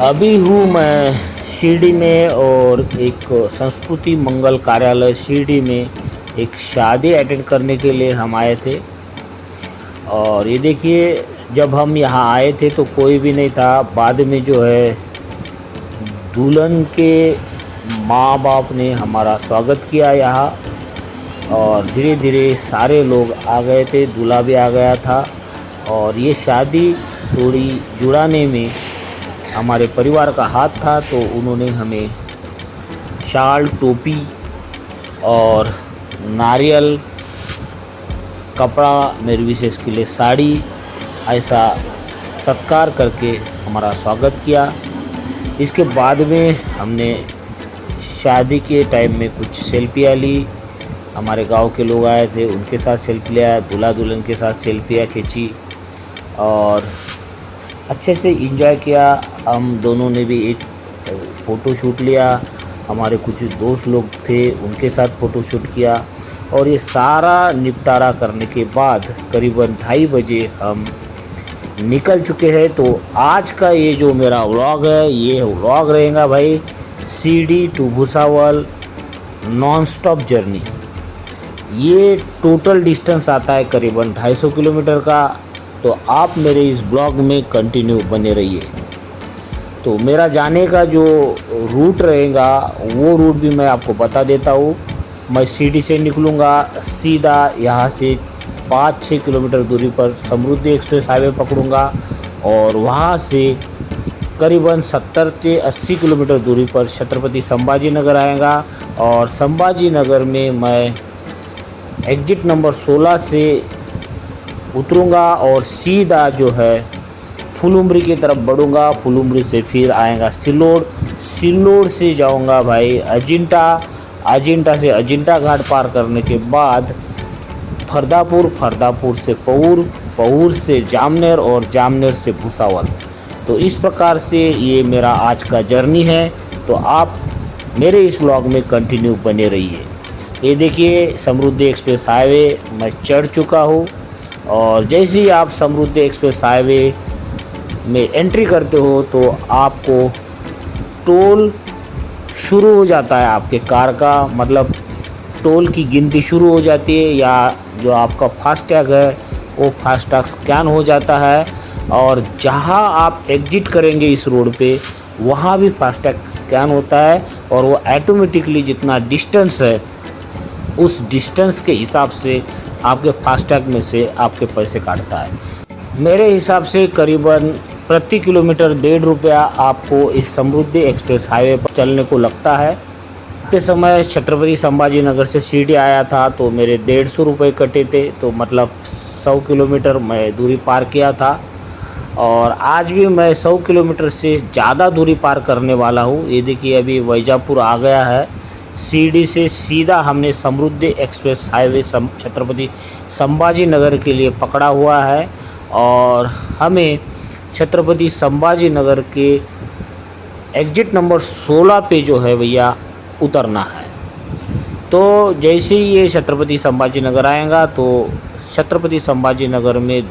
अभी हूँ मैं शिरडी में और एक संस्कृति मंगल कार्यालय शिरडी में एक शादी अटेंड करने के लिए हम आए थे। और ये देखिए, जब हम यहाँ आए थे तो कोई भी नहीं था। बाद में जो है दुल्हन के माँ बाप ने हमारा स्वागत किया यहाँ, और धीरे धीरे सारे लोग आ गए थे, दूल्हा भी आ गया था। और ये शादी थोड़ी जुड़ाने में हमारे परिवार का हाथ था, तो उन्होंने हमें शाल, टोपी और नारियल, कपड़ा, मेरे विशेष के लिए साड़ी, ऐसा सत्कार करके हमारा स्वागत किया। इसके बाद में हमने शादी के टाइम में कुछ सेल्फियाँ ली। हमारे गांव के लोग आए थे, उनके साथ सेल्फी लिया, दूल्हा दुल्हन के साथ सेल्फियाँ खींची और अच्छे से एंजॉय किया। हम दोनों ने भी एक फ़ोटो शूट लिया। हमारे कुछ दोस्त लोग थे, उनके साथ फ़ोटो शूट किया। और ये सारा निपटारा करने के बाद करीबन 2:30 बजे हम निकल चुके हैं। तो आज का ये जो मेरा व्लॉग है, ये व्लॉग रहेगा भाई Shirdi to Bhusawal non stop journey. ये टोटल डिस्टेंस आता है करीबन 250 किलोमीटर का। तो आप मेरे इस ब्लॉग में कंटिन्यू बने रहिए। तो मेरा जाने का जो रूट रहेगा वो रूट भी मैं आपको बता देता हूँ। मैं शिरडी से निकलूँगा, सीधा यहाँ से 5-6 किलोमीटर दूरी पर समृद्धि एक्सप्रेस हाईवे पकड़ूँगा और वहाँ से करीबन 70 से 80 किलोमीटर दूरी पर छत्रपति संभाजी नगर आएगा। और संभाजी नगर में मैं एग्जिट नंबर 16 से उतरूँगा और सीधा जो है फुलुम्बरी की तरफ बढ़ूँगा। फुलुम्बरी से फिर आएगा सिल्लोड, सिल्लोड से जाऊँगा भाई अजिंठा, अजिंठा से अजिंठा घाट पार करने के बाद फरदापुर, फरदापुर से पऊर, पऊर से जामनेर और जामनेर से भुसावल। तो इस प्रकार से ये मेरा आज का जर्नी है। तो आप मेरे इस ब्लॉग में कंटिन्यू बने रहिए। ये देखिए समृद्धि एक्सप्रेस हाईवे मैं चढ़ चुका हूँ। और जैसे ही आप समृद्धि एक्सप्रेस हाईवे में एंट्री करते हो तो आपको टोल शुरू हो जाता है आपके कार का, मतलब टोल की गिनती शुरू हो जाती है, या जो आपका फास्टैग है वो फास्टैग स्कैन हो जाता है। और जहां आप एग्जिट करेंगे इस रोड पे वहां भी फास्टैग स्कैन होता है और वो ऑटोमेटिकली जितना डिस्टेंस है उस डिस्टेंस के हिसाब से आपके फास्टैग में से आपके पैसे काटता है। मेरे हिसाब से करीबन प्रति किलोमीटर 1.5 रुपया आपको इस समृद्धि एक्सप्रेस हाईवे पर चलने को लगता है। के समय छत्रपति संभाजी नगर से शिरडी आया था तो मेरे 150 रुपये कटे थे, तो मतलब 100 किलोमीटर मैं दूरी पार किया था। और आज भी मैं 100 किलोमीटर से ज़्यादा दूरी पार करने वाला हूँ। ये देखिए अभी वैजापुर आ गया है। शिरडी से सीधा हमने समृद्धि एक्सप्रेस हाईवे छत्रपति संभाजी नगर के लिए पकड़ा हुआ है और हमें छत्रपति संभाजी नगर के एग्जिट नंबर 16 पे जो है भैया उतरना है। तो जैसे ही ये छत्रपति संभाजी नगर आएगा तो छत्रपति संभाजी नगर में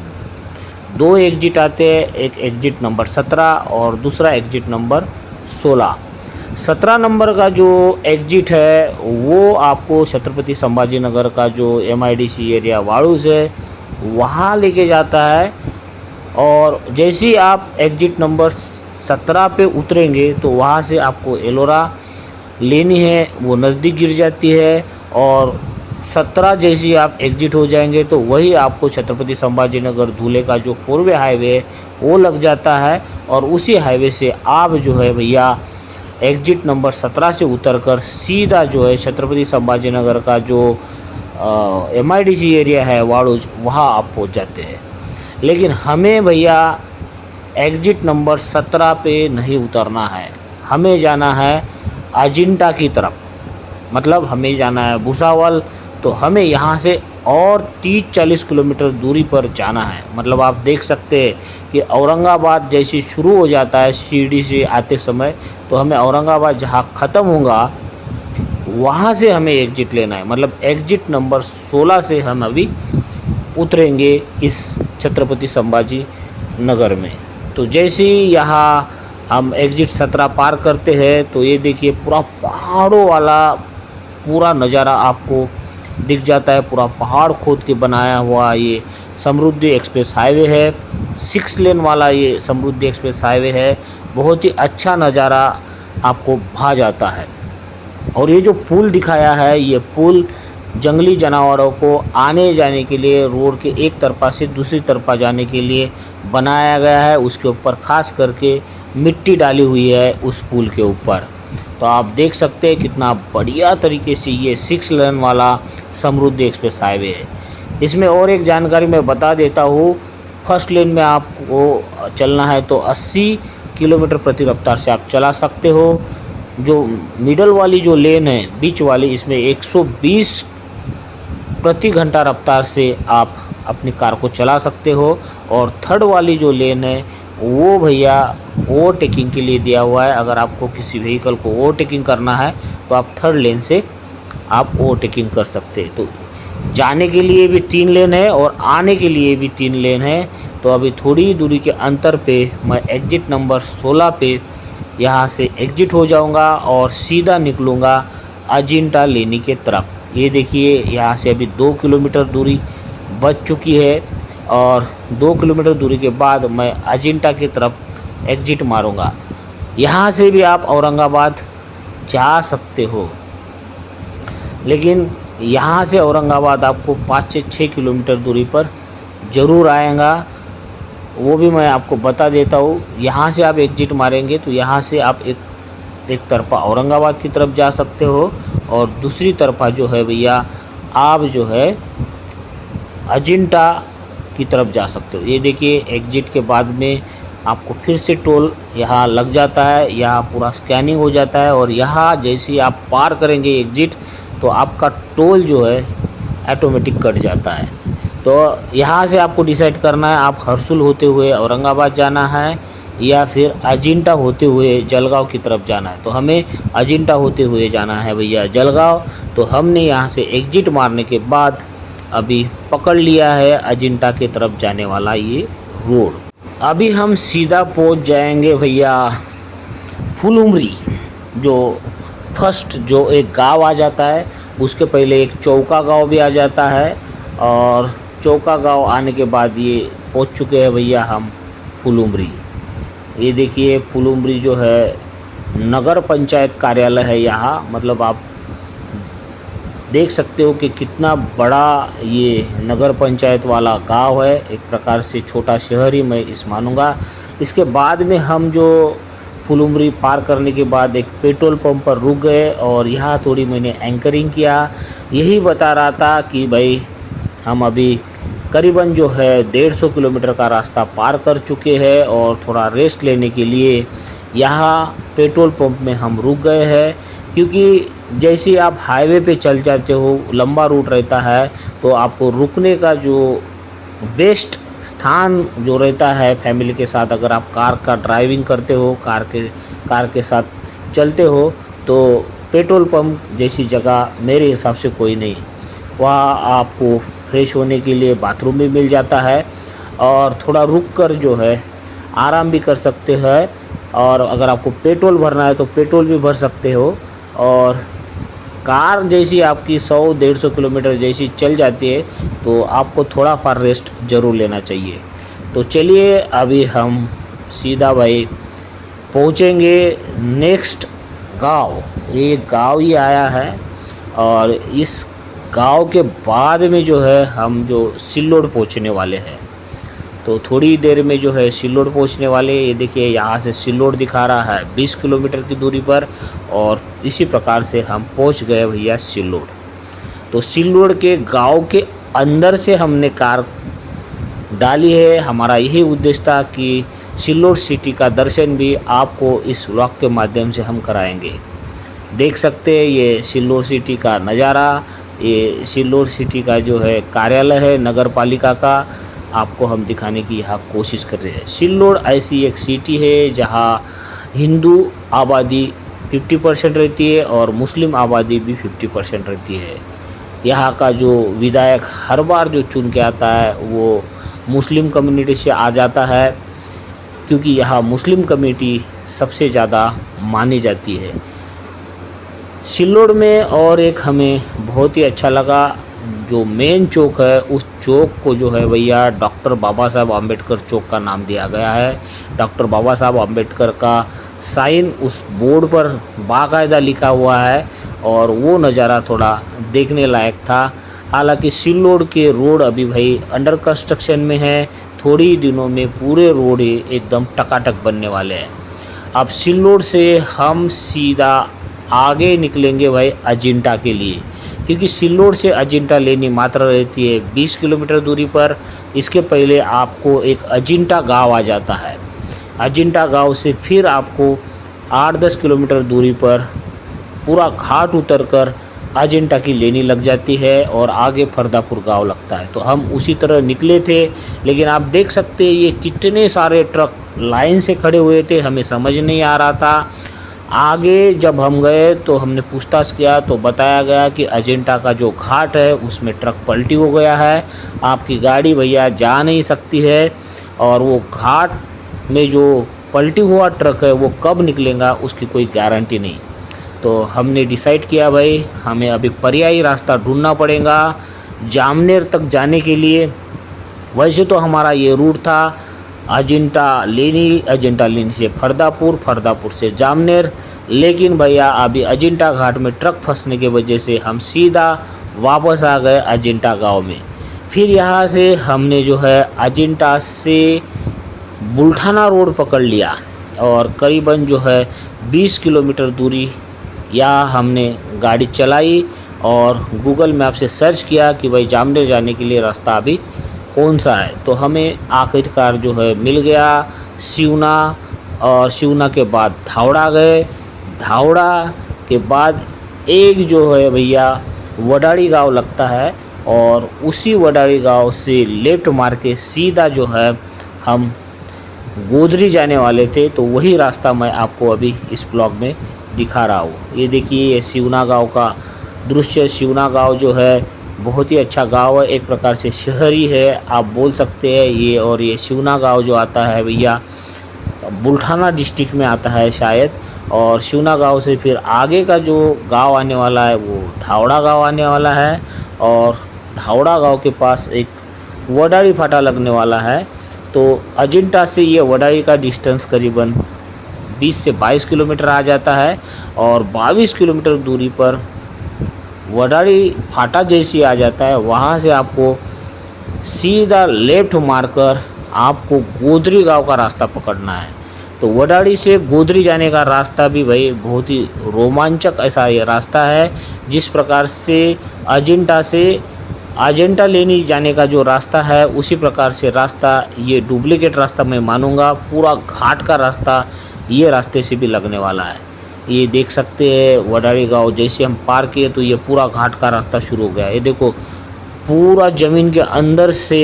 2 एग्जिट आते हैं, एक एग्जिट नंबर 17 और दूसरा एग्जिट नंबर 16। 17 नंबर का जो एग्जिट है वो आपको छत्रपति संभाजी नगर का जो MIDC एरिया वाड़ूज है वहाँ लेके जाता है। और जैसे ही आप एग्जिट नंबर 17 पे उतरेंगे तो वहाँ से आपको एलोरा लेनी है, वो नज़दीक गिर जाती है। और 17 जैसे ही आप एग्जिट हो जाएंगे तो वही आपको छत्रपति संभाजी नगर धुले का जो 4 वे हाईवे है वो लग जाता है। और उसी हाईवे से आप जो है भैया एग्जिट नंबर 17 से उतरकर सीधा जो है छत्रपति संभाजी नगर का जो MIDC एरिया है वाड़ूज, वहाँ आप पहुँच जाते हैं। लेकिन हमें भैया एग्जिट नंबर 17 पे नहीं उतरना है, हमें जाना है अजिंठा की तरफ, मतलब हमें जाना है भुसावल। तो हमें यहाँ से और 30-40 किलोमीटर दूरी पर जाना है। मतलब आप देख सकते हैं कि औरंगाबाद जैसे शुरू हो जाता है शिरडी से आते समय, तो हमें औरंगाबाद जहाँ ख़त्म होगा वहाँ से हमें एग्जिट लेना है। मतलब एग्जिट नंबर 16 से हम अभी उतरेंगे इस छत्रपति संभाजी नगर में। तो जैसे ही यहाँ हम एग्जिट 17 पार करते हैं तो ये देखिए पूरा पहाड़ों वाला पूरा नज़ारा आपको दिख जाता है। पूरा पहाड़ खोद के बनाया हुआ ये समृद्धि एक्सप्रेस हाईवे है। 6 लेन वाला ये समृद्धि एक्सप्रेस हाईवे है। बहुत ही अच्छा नज़ारा आपको भा जाता है। और ये जो पुल दिखाया है, ये पुल जंगली जानवरों को आने जाने के लिए रोड के एक तरफा से दूसरी तरफा जाने के लिए बनाया गया है। उसके ऊपर खास करके मिट्टी डाली हुई है उस पुल के ऊपर। तो आप देख सकते हैं कितना बढ़िया तरीके से ये 6 लेन वाला समृद्धि एक्सप्रेस हाईवे है। इसमें और एक जानकारी मैं बता देता हूँ, फर्स्ट लेन में आपको चलना है तो 80 किलोमीटर प्रति रफ्तार से आप चला सकते हो। जो मिडल वाली जो लेन है, बीच वाली, इसमें 120 प्रति घंटा रफ्तार से आप अपनी कार को चला सकते हो। और थर्ड वाली जो लेन है वो भैया ओवरटेकिंग के लिए दिया हुआ है। अगर आपको किसी व्हीकल को ओवरटेकिंग करना है तो आप थर्ड लेन से आप ओवरटेकिंग कर सकते हैं। तो जाने के लिए भी 3 लेन है और आने के लिए भी 3 लेन है। तो अभी थोड़ी दूरी के अंतर पे मैं एग्जिट नंबर 16 पे यहाँ से एग्जिट हो जाऊँगा और सीधा निकलूँगा अजिंठा लेनी के तरफ। ये देखिए यहाँ से अभी 2 किलोमीटर दूरी बच चुकी है और 2 किलोमीटर दूरी के बाद मैं अजिंठा की तरफ एग्जिट मारूंगा। यहाँ से भी आप औरंगाबाद जा सकते हो, लेकिन यहाँ से औरंगाबाद आपको 5 से 6 किलोमीटर दूरी पर ज़रूर आएगा। वो भी मैं आपको बता देता हूँ। यहाँ से आप एग्जिट मारेंगे तो यहाँ से आप एक तरफा औरंगाबाद की तरफ जा सकते हो और दूसरी तरफा जो है भैया आप जो है अजिंठा की तरफ जा सकते हो। ये देखिए एग्जिट के बाद में आपको फिर से टोल यहाँ लग जाता है। यहाँ पूरा स्कैनिंग हो जाता है और यहाँ जैसे ही आप पार करेंगे एग्जिट तो आपका टोल जो है ऑटोमेटिक कट जाता है। तो यहाँ से आपको डिसाइड करना है आप हर्सुल होते हुए औरंगाबाद जाना है या फिर अजिंठा होते हुए जलगांव की तरफ जाना है। तो हमें अजिंठा होते हुए जाना है भैया जलगांव। तो हमने यहाँ से एग्जिट मारने के बाद अभी पकड़ लिया है अजिंठा की तरफ जाने वाला ये रोड। अभी हम सीधा पहुँच जाएंगे भैया फुलुमरी। जो फर्स्ट जो एक गांव आ जाता है उसके पहले एक चौका गांव भी आ जाता है और चौका गांव आने के बाद ये पहुंच चुके हैं भैया हम फुलुमरी। ये देखिए फुलुमरी जो है नगर पंचायत कार्यालय है यहाँ। मतलब आप देख सकते हो कि कितना बड़ा ये नगर पंचायत वाला गांव है। एक प्रकार से छोटा शहर ही मैं इस मानूँगा। इसके बाद में हम जो फुलुमरी पार करने के बाद एक पेट्रोल पंप पर रुक गए और यहाँ थोड़ी मैंने एंकरिंग किया। यही बता रहा था कि भाई हम अभी करीबन जो है 150 किलोमीटर का रास्ता पार कर चुके हैं और थोड़ा रेस्ट लेने के लिए यहाँ पेट्रोल पंप में हम रुक गए हैं। क्योंकि जैसे आप हाईवे पे चल जाते हो, लंबा रूट रहता है, तो आपको रुकने का जो बेस्ट स्थान जो रहता है फैमिली के साथ, अगर आप कार का ड्राइविंग करते हो, कार के साथ चलते हो, तो पेट्रोल पंप जैसी जगह मेरे हिसाब से कोई नहीं। वहाँ आपको फ्रेश होने के लिए बाथरूम भी मिल जाता है और थोड़ा रुक कर जो है आराम भी कर सकते हैं। और अगर आपको पेट्रोल भरना है तो पेट्रोल भी भर सकते हो। और कार जैसी आपकी 100-150 किलोमीटर जैसी चल जाती है तो आपको थोड़ा फार रेस्ट ज़रूर लेना चाहिए। तो चलिए अभी हम सीधा भाई पहुँचेंगे नेक्स्ट गांव। ये गांव ही आया है और इस गांव के बाद में जो है हम जो सिल्लोड पहुँचने वाले हैं। तो थोड़ी देर में जो है सिल्लोड पहुंचने वाले। ये देखिए यहाँ से सिल्लोड दिखा रहा है 20 किलोमीटर की दूरी पर और इसी प्रकार से हम पहुंच गए भैया सिल्लोड। तो सिल्लोड के गांव के अंदर से हमने कार डाली है। हमारा यही उद्देश्य था कि सिल्लोड सिटी का दर्शन भी आपको इस व्लॉग के माध्यम से हम कराएंगे। देख सकते हैं ये सिल्लोड सिटी का नज़ारा। ये सिल्लोड सिटी का जो है कार्यालय है नगर पालिका का, आपको हम दिखाने की यहाँ कोशिश कर रहे हैं। सिल्लोड ऐसी एक सिटी है जहाँ हिंदू आबादी 50% रहती है और मुस्लिम आबादी भी 50% रहती है। यहाँ का जो विधायक हर बार जो चुन के आता है वो मुस्लिम कम्युनिटी से आ जाता है। क्योंकि यहाँ मुस्लिम कम्युनिटी सबसे ज़्यादा मानी जाती है। सिल्लोड में और एक हमें बहुत ही अच्छा लगा, जो मेन चौक है उस चौक को जो है भैया डॉक्टर बाबा साहब आम्बेडकर चौक का नाम दिया गया है। डॉक्टर बाबा साहब आम्बेडकर का साइन उस बोर्ड पर बाकायदा लिखा हुआ है और वो नज़ारा थोड़ा देखने लायक था। हालांकि सिल्लोड के रोड अभी भाई अंडर कंस्ट्रक्शन में है, थोड़ी ही दिनों में पूरे रोड ही एकदम टकाटक बनने वाले हैं। अब सिल्लोड से हम सीधा आगे निकलेंगे भाई अजिंठा के लिए, क्योंकि सिल्लोड से अजिंठा लेनी मात्र रहती है 20 किलोमीटर दूरी पर। इसके पहले आपको एक अजिंठा गांव आ जाता है। अजिंठा गांव से फिर आपको 8-10 किलोमीटर दूरी पर पूरा घाट उतरकर अजिंठा की लेनी लग जाती है और आगे फरदापुर गांव लगता है। तो हम उसी तरह निकले थे, लेकिन आप देख सकते हैं ये कितने सारे ट्रक लाइन से खड़े हुए थे, हमें समझ नहीं आ रहा था। आगे जब हम गए तो हमने पूछताछ किया तो बताया गया कि अजिंठा का जो घाट है उसमें ट्रक पलटी हो गया है, आपकी गाड़ी भैया जा नहीं सकती है, और वो घाट में जो पलटी हुआ ट्रक है वो कब निकलेगा उसकी कोई गारंटी नहीं। तो हमने डिसाइड किया भाई हमें अभी पर्यायी रास्ता ढूंढना पड़ेगा जामनेर तक जाने के लिए। वैसे तो हमारा ये रूट था अजिंठा लेनी से फरदापुर, फरदापुर से जामनेर, लेकिन भैया अभी अजिंठा घाट में ट्रक फंसने की वजह से हम सीधा वापस आ गए अजिंठा गांव में। फिर यहाँ से हमने जो है अजिंठा से बुल्ठाना रोड पकड़ लिया और करीबन जो है 20 किलोमीटर दूरी या हमने गाड़ी चलाई और गूगल मैप से सर्च किया कि भाई जामनेर जाने के लिए रास्ता अभी कौन सा है। तो हमें आखिरकार जो है मिल गया सिवना, और सिवना के बाद धावड़ा गए। धावड़ा के बाद एक जो है भैया वडाड़ी गांव लगता है, और उसी वडाड़ी गांव से लेफ्ट मार के सीधा जो है हम गोदरी जाने वाले थे। तो वही रास्ता मैं आपको अभी इस ब्लॉग में दिखा रहा हूँ। ये देखिए ये सिवना गांव का दृश्य। सिवना गांव जो है बहुत ही अच्छा गांव है, एक प्रकार से शहरी है आप बोल सकते हैं ये। और ये सिवना गांव जो आता है भैया बुल्ठाना डिस्ट्रिक्ट में आता है शायद, और सिवना गांव से फिर आगे का जो गांव आने वाला है वो धावड़ा गांव आने वाला है, और धावड़ा गांव के पास एक वडाड़ी फाटा लगने वाला है। तो अजिंठा से ये वडाड़ी का डिस्टेंस करीबन 20 से 22 किलोमीटर आ जाता है, और 22 किलोमीटर दूरी पर वडाड़ी फाटा जैसी आ जाता है। वहाँ से आपको सीधा लेफ्ट मारकर आपको गोदरी गांव का रास्ता पकड़ना है। तो वडाड़ी से गोदरी जाने का रास्ता भी भाई बहुत ही रोमांचक ऐसा ये रास्ता है। जिस प्रकार से अजिंठा से अजिंठा लेनी जाने का जो रास्ता है उसी प्रकार से रास्ता ये डुप्लीकेट रास्ता मैं मानूंगा। पूरा घाट का रास्ता ये रास्ते से भी लगने वाला है। ये देख सकते हैं वडाड़ी गांव जैसे हम पार किए तो ये पूरा घाट का रास्ता शुरू हो गया। ये देखो पूरा ज़मीन के अंदर से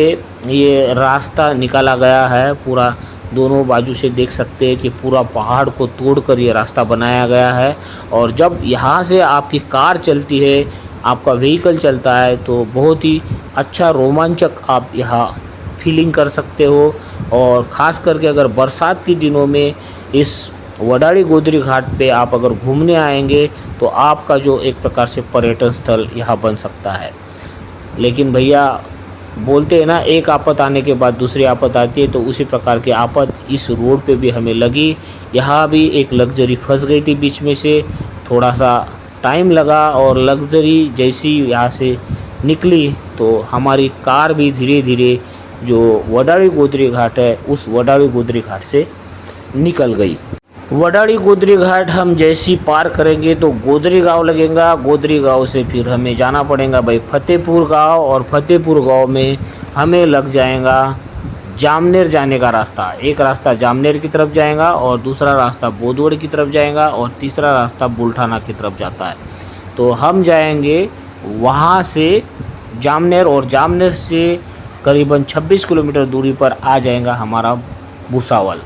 ये रास्ता निकाला गया है। पूरा दोनों बाजू से देख सकते हैं कि पूरा पहाड़ को तोड़कर ये रास्ता बनाया गया है। और जब यहाँ से आपकी कार चलती है, आपका व्हीकल चलता है, तो बहुत ही अच्छा रोमांचक आप यहाँ फीलिंग कर सकते हो। और ख़ास करके अगर बरसात के दिनों में इस वडाड़ी गोदरी घाट पे आप अगर घूमने आएंगे तो आपका जो एक प्रकार से पर्यटन स्थल यहाँ बन सकता है। लेकिन भैया बोलते हैं ना एक आफत आने के बाद दूसरी आफत आती है, तो उसी प्रकार की आफत इस रोड पे भी हमें लगी। यहाँ भी एक लग्जरी फंस गई थी बीच में से, थोड़ा सा टाइम लगा, और लग्जरी जैसी यहाँ से निकली तो हमारी कार भी धीरे धीरे जो वडाड़ी गोदरी घाट है उस वडाड़ी गोदरी घाट से निकल गई। वडाड़ी गोदरी घाट हम जैसी पार करेंगे तो गोदरी गांव लगेगा। गोदरी गांव से फिर हमें जाना पड़ेगा भाई फतेहपुर गांव, और फतेहपुर गांव में हमें लग जाएगा जामनेर जाने का रास्ता। एक रास्ता जामनेर की तरफ जाएगा और दूसरा रास्ता बोदवड़ की तरफ जाएगा और तीसरा रास्ता बुल्ठाना की तरफ जाता है। तो हम जाएंगे वहाँ से जामनेर, और जामनेर से करीबन 26 किलोमीटर दूरी पर आ जाएगा हमारा भुसावल।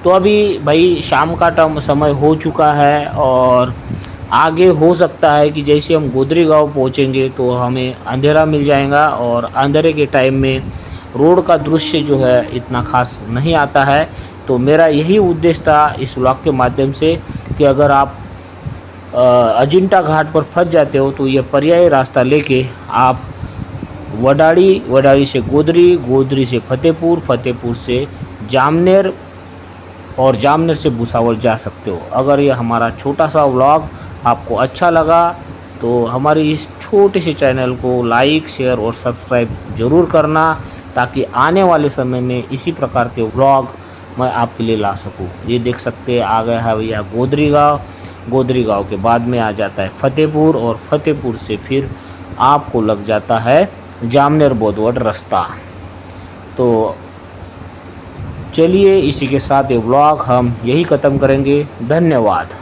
तो अभी भाई शाम का समय हो चुका है, और आगे हो सकता है कि जैसे हम गोदरी गांव पहुंचेंगे तो हमें अंधेरा मिल जाएगा, और अंधेरे के टाइम में रोड का दृश्य जो है इतना खास नहीं आता है, तो मेरा यही उद्देश्य था इस व्लॉग के माध्यम से कि अगर आप अजिंठा घाट पर फंस जाते हो तो ये पर्यायी रास्ता लेके आप वडाली से गोदरी, गोदरी से फतेहपुर, फतेहपुर से जामनेर और जामनेर से भुसावल जा सकते हो। अगर ये हमारा छोटा सा व्लॉग आपको अच्छा लगा तो हमारी इस छोटे से चैनल को लाइक, शेयर और सब्सक्राइब ज़रूर करना, ताकि आने वाले समय में इसी प्रकार के व्लॉग मैं आपके लिए ला सकूं। ये देख सकते हैं आ गया है भैया गोदरी गाँव। गोदरी गाँव के बाद में आ जाता है फतेहपुर, और फतेहपुर से फिर आपको लग जाता है जामनेर बोधवट रास्ता। तो चलिए इसी के साथ ये व्लॉग हम यही ख़त्म करेंगे। धन्यवाद।